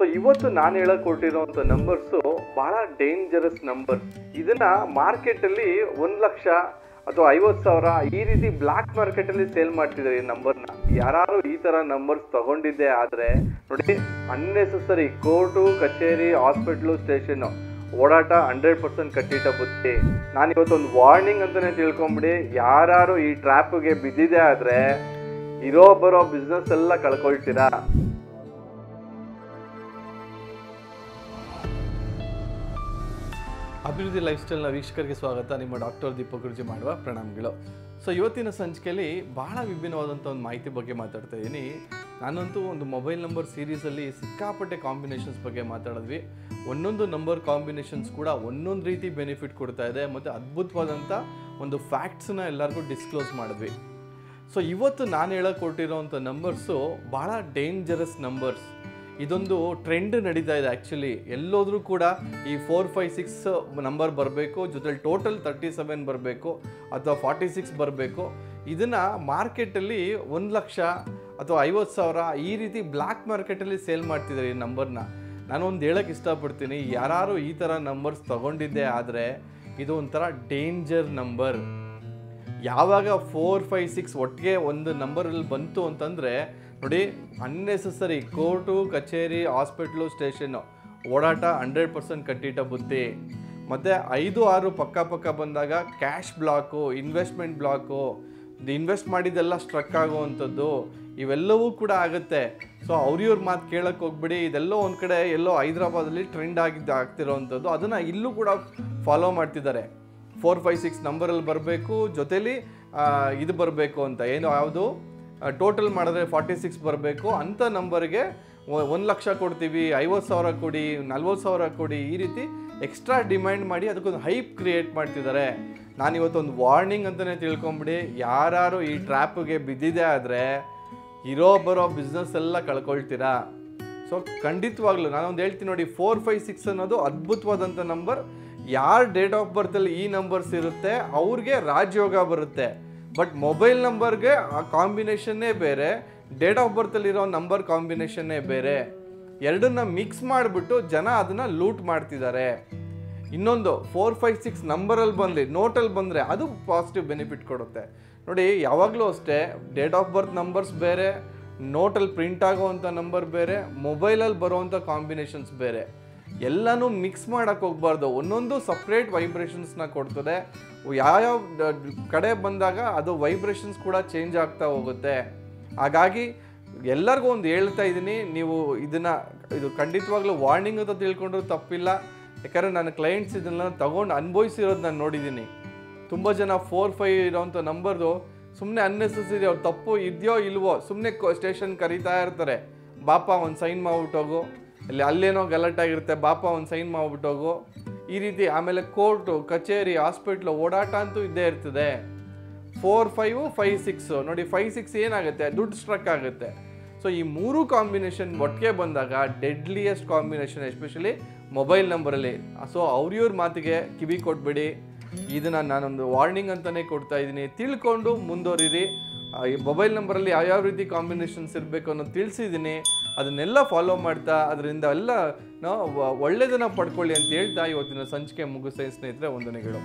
So ಇವತ್ತು ನಾನು ಹೇಳಕ್ ಕೊಟ್ಟಿರೋಂಥ ನಂಬರ್ಸು ಬಹಳ ಡೇಂಜರಸ್ ನಂಬರ್ಸ್. ಇದನ್ನ ಮಾರ್ಕೆಟಲ್ಲಿ 1,00,000 ಅಥವಾ 50,000 ಈ ರೀತಿ ಬ್ಲ್ಯಾಕ್ ಮಾರ್ಕೆಟಲ್ಲಿ ಸೇಲ್ ಮಾಡ್ತಿದ್ದಾರೆ ಈ ನಂಬರ್ನ. ಯಾರು ಈ ಥರ ನಂಬರ್ಸ್ ತಗೊಂಡಿದ್ದೆ ಆದರೆ ನೋಡಿ, ಅನ್ನೆಸೆಸರಿ ಕೋರ್ಟು, ಕಚೇರಿ, ಹಾಸ್ಪಿಟ್ಲು, ಸ್ಟೇಷನ್ನು ಓಡಾಟ 100% ಕಟ್ಟಿಟ್ಟ ಬುತ್ತಿ. ನಾನು ಇವತ್ತೊಂದು ವಾರ್ನಿಂಗ್ ಅಂತಲೇ ತಿಳ್ಕೊಂಬಿಡಿ. ಯಾರು ಈ ಟ್ರ್ಯಾಪ್ಗೆ ಬಿದ್ದಿದೆ ಆದರೆ ಇರೋ ಬರೋ ಬಿಸ್ನೆಸ್ ಎಲ್ಲ ಕಳ್ಕೊಳ್ತೀರಾ. ಅಭಿವೃದ್ಧಿ ಲೈಫ್ ಸ್ಟೈಲ್ನ ವೀಕ್ಷಕರಿಗೆ ಸ್ವಾಗತ. ನಿಮ್ಮ ಡಾಕ್ಟರ್ ದೀಪಕ್ ಗುರುಜಿ ಮಾಡುವ ಪ್ರಣಾಮಗಳು. ಸೊ ಇವತ್ತಿನ ಸಂಚಿಕೆಯಲ್ಲಿ ಬಹಳ ವಿಭಿನ್ನವಾದಂಥ ಒಂದು ಮಾಹಿತಿ ಬಗ್ಗೆ ಮಾತಾಡ್ತಾ ಇದ್ದೀನಿ. ನಾನಂತೂ ಒಂದು ಮೊಬೈಲ್ ನಂಬರ್ ಸೀರೀಸಲ್ಲಿ ಸಿಕ್ಕಾಪಟ್ಟೆ ಕಾಂಬಿನೇಷನ್ಸ್ ಬಗ್ಗೆ ಮಾತಾಡಿದ್ವಿ. ಒಂದೊಂದು ನಂಬರ್ ಕಾಂಬಿನೇಷನ್ಸ್ ಕೂಡ ಒಂದೊಂದು ರೀತಿ ಬೆನಿಫಿಟ್ ಕೊಡ್ತಾ ಇದೆ ಮತ್ತು ಅದ್ಭುತವಾದಂಥ ಒಂದು ಫ್ಯಾಕ್ಟ್ಸನ್ನ ಎಲ್ಲರಿಗೂ ಡಿಸ್ಕ್ಲೋಸ್ ಮಾಡಿದ್ವಿ. ಸೊ ಇವತ್ತು ನಾನು ಹೇಳಕ್ಕೆ ಕೊಟ್ಟಿರೋವಂಥ ನಂಬರ್ಸು ಭಾಳ ಡೇಂಜರಸ್ ನಂಬರ್ಸ್. ಇದೊಂದು ಟ್ರೆಂಡ್ ನಡೀತಾ ಇದೆ. ಆ್ಯಕ್ಚುಲಿ ಎಲ್ಲೋದ್ರೂ ಕೂಡ ಈ 4, 5, 6 ನಂಬರ್ ಬರಬೇಕು, ಜೊತೆಲಿ ಟೋಟಲ್ 37 ಬರಬೇಕು ಅಥವಾ 46 ಬರಬೇಕು. ಇದನ್ನು ಮಾರ್ಕೆಟಲ್ಲಿ 1,00,000 ಅಥವಾ 50,000 ಈ ರೀತಿ ಬ್ಲ್ಯಾಕ್ ಮಾರ್ಕೆಟಲ್ಲಿ ಸೇಲ್ ಮಾಡ್ತಿದ್ದಾರೆ ಈ ನಂಬರ್ನ. ನಾನೊಂದು ಹೇಳಕ್ಕೆ ಇಷ್ಟಪಡ್ತೀನಿ, ಯಾರು ಈ ಥರ ನಂಬರ್ಸ್ ತೊಗೊಂಡಿದ್ದೆ ಆದರೆ ಇದು ಒಂಥರ ಡೇಂಜರ್ ನಂಬರ್. ಯಾವಾಗ 4, 5, 6 ಒಟ್ಟಿಗೆ ಒಂದು ನಂಬರಲ್ಲಿ ಬಂತು ಅಂತಂದರೆ ನೋಡಿ, ಅನ್ನೆಸೆಸರಿ ಕೋರ್ಟು, ಕಚೇರಿ, ಹಾಸ್ಪಿಟ್ಲು, ಸ್ಟೇಷನ್ನು ಓಡಾಟ 100% ಕಟ್ಟಿಟ್ಟ ಬುತ್ತಿ. ಮತ್ತು 5, 6 ಪಕ್ಕ ಬಂದಾಗ cash block, investment block, invest ಮಾಡಿದ್ದೆಲ್ಲ ಸ್ಟ್ರಕ್ ಆಗುವಂಥದ್ದು ಇವೆಲ್ಲವೂ ಕೂಡ ಆಗುತ್ತೆ. ಸೊ ಅವ್ರಿವ್ರ ಮಾತು ಕೇಳಕ್ಕೆ ಹೋಗ್ಬಿಡಿ. ಇದೆಲ್ಲೋ ಒಂದು ಕಡೆ ಎಲ್ಲೋ ಹೈದ್ರಾಬಾದಲ್ಲಿ ಟ್ರೆಂಡ್ ಆಗ್ತಿರೋವಂಥದ್ದು. ಅದನ್ನು ಇಲ್ಲೂ ಕೂಡ ಫಾಲೋ ಮಾಡ್ತಿದ್ದಾರೆ. 4, 5, 6 ನಂಬರಲ್ಲಿ ಬರಬೇಕು, ಜೊತೇಲಿ ಇದು ಬರಬೇಕು ಅಂತ ಏನು ಯಾವುದು ಟೋಟಲ್ ಮಾಡಿದ್ರೆ 46 ಬರಬೇಕು ಅಂಥ ನಂಬರ್ಗೆ 1,00,000 ಕೊಡ್ತೀವಿ, 50,000 ಕೊಡಿ, 40,000 ಕೊಡಿ, ಈ ರೀತಿ ಎಕ್ಸ್ಟ್ರಾ ಡಿಮ್ಯಾಂಡ್ ಮಾಡಿ ಅದಕ್ಕೊಂದು ಹೈಪ್ ಕ್ರಿಯೇಟ್ ಮಾಡ್ತಿದ್ದಾರೆ. ನಾನಿವತ್ತೊಂದು ವಾರ್ನಿಂಗ್ ಅಂತಲೇ ತಿಳ್ಕೊಂಬಿಡಿ. ಯಾರು ಈ ಟ್ರ್ಯಾಪ್ಗೆ ಬಿದ್ದಿದೆ ಆದರೆ ಇರೋ ಬರೋ ಬಿಸ್ನೆಸ್ ಎಲ್ಲ ಕಳ್ಕೊಳ್ತೀರಾ. ಸೊ ಖಂಡಿತವಾಗ್ಲೂ ನಾನೊಂದು ಹೇಳ್ತೀನಿ ನೋಡಿ, 4, 5, 6 ಅನ್ನೋದು ಅದ್ಭುತವಾದಂಥ ನಂಬರ್. ಯಾರು ಡೇಟ್ ಆಫ್ ಬರ್ತಲ್ಲಿ ಈ ನಂಬರ್ಸ್ ಇರುತ್ತೆ ಅವ್ರಿಗೆ ರಾಜಯೋಗ ಬರುತ್ತೆ. ಬಟ್ ಮೊಬೈಲ್ ನಂಬರ್ಗೆ ಆ ಕಾಂಬಿನೇಷನ್ನೇ ಬೇರೆ, ಡೇಟ್ ಆಫ್ ಬರ್ತಲ್ಲಿರೋ ನಂಬರ್ ಕಾಂಬಿನೇಷನ್ನೇ ಬೇರೆ. ಎರಡನ್ನ ಮಿಕ್ಸ್ ಮಾಡಿಬಿಟ್ಟು ಜನ ಅದನ್ನು ಲೂಟ್ ಮಾಡ್ತಿದ್ದಾರೆ. ಇನ್ನೊಂದು 4, 5, 6 ನಂಬರಲ್ಲಿ ಬಂದು ನೋಟಲ್ಲಿ ಬಂದರೆ ಅದು ಪಾಸಿಟಿವ್ ಬೆನಿಫಿಟ್ ಕೊಡುತ್ತೆ. ನೋಡಿ, ಯಾವಾಗಲೂ ಅಷ್ಟೇ ಡೇಟ್ ಆಫ್ ಬರ್ತ್ ನಂಬರ್ಸ್ ಬೇರೆ, ನೋಟಲ್ಲಿ ಪ್ರಿಂಟ್ ಆಗೋವಂಥ ನಂಬರ್ ಬೇರೆ, ಮೊಬೈಲಲ್ಲಿ ಬರೋವಂಥ ಕಾಂಬಿನೇಷನ್ಸ್ ಬೇರೆ. ಎಲ್ಲನೂ ಮಿಕ್ಸ್ ಮಾಡೋಕ್ಕೆ ಹೋಗ್ಬಾರ್ದು. ಒಂದೊಂದು ಸಪ್ರೇಟ್ ವೈಬ್ರೇಷನ್ಸ್ನ ಕೊಡ್ತದೆ. ಯಾವ್ಯಾವ ಕಡೆ ಬಂದಾಗ ಅದು ವೈಬ್ರೇಷನ್ಸ್ ಕೂಡ ಚೇಂಜ್ ಆಗ್ತಾ ಹೋಗುತ್ತೆ. ಹಾಗಾಗಿ ಎಲ್ಲರಿಗೂ ಒಂದು ಹೇಳ್ತಾ ಇದ್ದೀನಿ, ನೀವು ಇದು ಖಂಡಿತವಾಗ್ಲೂ ವಾರ್ನಿಂಗ್ ಅಂತ ತಿಳ್ಕೊಂಡ್ರೂ ತಪ್ಪಿಲ್ಲ. ಯಾಕಂದರೆ ನನ್ನ ಕ್ಲೈಂಟ್ಸ್ ಇದನ್ನು ತೊಗೊಂಡು ಅನುಭವಿಸಿರೋದು ನಾನು ನೋಡಿದ್ದೀನಿ. ತುಂಬ ಜನ 4, 5 ಇರೋವಂಥ ನಂಬರ್ದು ಸುಮ್ಮನೆ ಅನ್ನೆಸೆಸರಿ, ಅವ್ರು ತಪ್ಪು ಇದೆಯೋ ಇಲ್ವೋ ಸುಮ್ಮನೆ ಸ್ಟೇಷನ್ ಕರೀತಾ ಇರ್ತಾರೆ. ಬಾಪ ಒಂದು ಸೈನ್ ಮಾಡ್ಬಿಟ್ಟೋಗು, ಅಲ್ಲೇನೋ ಗಲಾಟಾಗಿರುತ್ತೆ, ಬಾಪ ಒಂದು ಸೈನ್ ಮಾಡ್ಬಿಟ್ಟೋಗು, ಈ ರೀತಿ. ಆಮೇಲೆ ಕೋರ್ಟು, ಕಚೇರಿ, ಹಾಸ್ಪಿಟ್ಲು ಓಡಾಟ ಅಂತೂ ಇದ್ದೇ ಇರ್ತದೆ. 4, 5, 5, 6 ನೋಡಿ, 5, 6 ಏನಾಗುತ್ತೆ, ದುಡ್ಡು ಸ್ಟ್ರಕ್ ಆಗುತ್ತೆ. ಸೊ ಈ ಮೂರು ಕಾಂಬಿನೇಷನ್ ಒಟ್ಟಿಗೆ ಬಂದಾಗ ಡೆಡ್ಲಿಯೆಸ್ಟ್ ಕಾಂಬಿನೇಷನ್, ಎಸ್ಪೆಷಲಿ ಮೊಬೈಲ್ ನಂಬರಲ್ಲಿ. ಸೊ ಅವ್ರಿವ್ರ ಮಾತಿಗೆ ಕಿವಿ ಕೊಟ್ಬಿಡಿ. ಇದನ್ನು ನಾನೊಂದು ವಾರ್ನಿಂಗ್ ಅಂತಲೇ ಕೊಡ್ತಾ ಇದ್ದೀನಿ. ತಿಳ್ಕೊಂಡು ಮುಂದುವರಿರಿ. ಈ ಮೊಬೈಲ್ ನಂಬರಲ್ಲಿ ಯಾವ್ಯಾವ ರೀತಿ ಕಾಂಬಿನೇಷನ್ಸ್ ಇರಬೇಕು ಅನ್ನೋದು ತಿಳಿಸಿದ್ದೀನಿ. ಅದನ್ನೆಲ್ಲ ಫಾಲೋ ಮಾಡ್ತಾ ಅದರಿಂದ ಎಲ್ಲ ನಾವು ಒಳ್ಳೆಯದನ್ನು ಪಡ್ಕೊಳ್ಳಿ ಅಂತ ಹೇಳ್ತಾ ಇವತ್ತಿನ ಸಂಚಿಕೆ ಮುಗಿಸ್ತಾ ಸ್ನೇಹಿತರೆ, ವಂದನೆಗಳು.